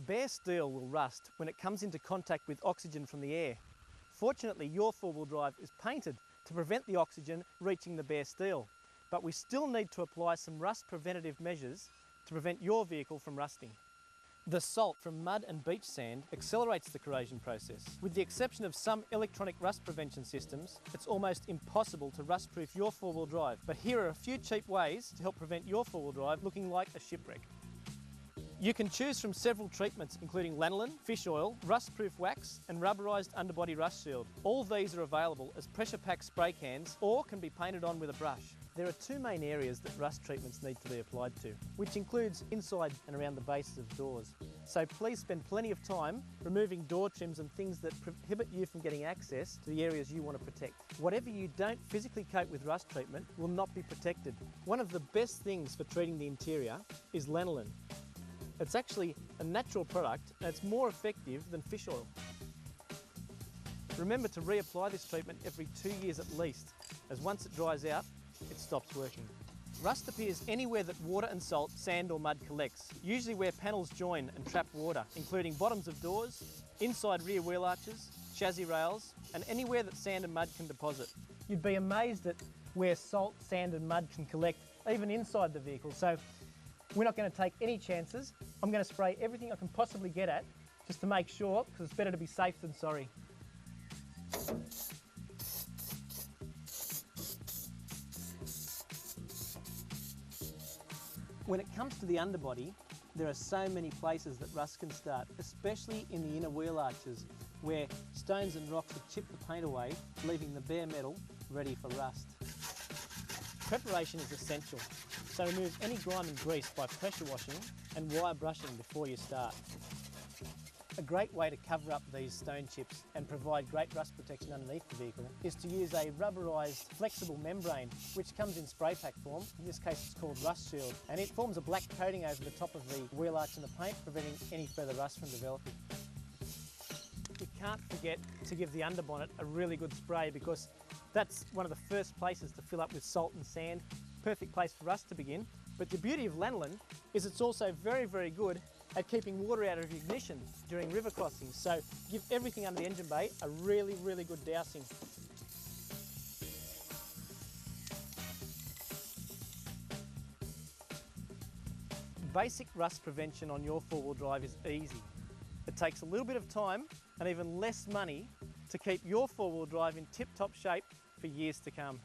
Bare steel will rust when it comes into contact with oxygen from the air. Fortunately, your four-wheel drive is painted to prevent the oxygen reaching the bare steel, but we still need to apply some rust preventative measures to prevent your vehicle from rusting. The salt from mud and beach sand accelerates the corrosion process. With the exception of some electronic rust prevention systems, it's almost impossible to rust-proof your four-wheel drive. But here are a few cheap ways to help prevent your four-wheel drive looking like a shipwreck. You can choose from several treatments including lanolin, fish oil, rust-proof wax and rubberised underbody rust shield. All these are available as pressure pack spray cans or can be painted on with a brush. There are two main areas that rust treatments need to be applied to, which includes inside and around the bases of doors. So please spend plenty of time removing door trims and things that prohibit you from getting access to the areas you want to protect. Whatever you don't physically coat with rust treatment will not be protected. One of the best things for treating the interior is lanolin. It's actually a natural product and it's more effective than fish oil. Remember to reapply this treatment every 2 years at least, as once it dries out, it stops working. Rust appears anywhere that water and salt, sand or mud collects, usually where panels join and trap water, including bottoms of doors, inside rear wheel arches, chassis rails, and anywhere that sand and mud can deposit. You'd be amazed at where salt, sand and mud can collect, even inside the vehicle. So we're not going to take any chances. I'm going to spray everything I can possibly get at, just to make sure, because it's better to be safe than sorry. When it comes to the underbody, there are so many places that rust can start, especially in the inner wheel arches, where stones and rocks have chipped the paint away, leaving the bare metal ready for rust. Preparation is essential, so remove any grime and grease by pressure washing and wire brushing before you start. A great way to cover up these stone chips and provide great rust protection underneath the vehicle is to use a rubberised flexible membrane which comes in spray pack form. In this case it's called Rust Shield, and it forms a black coating over the top of the wheel arch and the paint, preventing any further rust from developing. You can't forget to give the underbonnet a really good spray, because that's one of the first places to fill up with salt and sand. Perfect place for rust to begin. But the beauty of lanolin is it's also very, very good at keeping water out of your ignition during river crossings. So give everything under the engine bay a really, really good dousing. Basic rust prevention on your four-wheel drive is easy. It takes a little bit of time and even less money to keep your four-wheel drive in tip-top shape for years to come.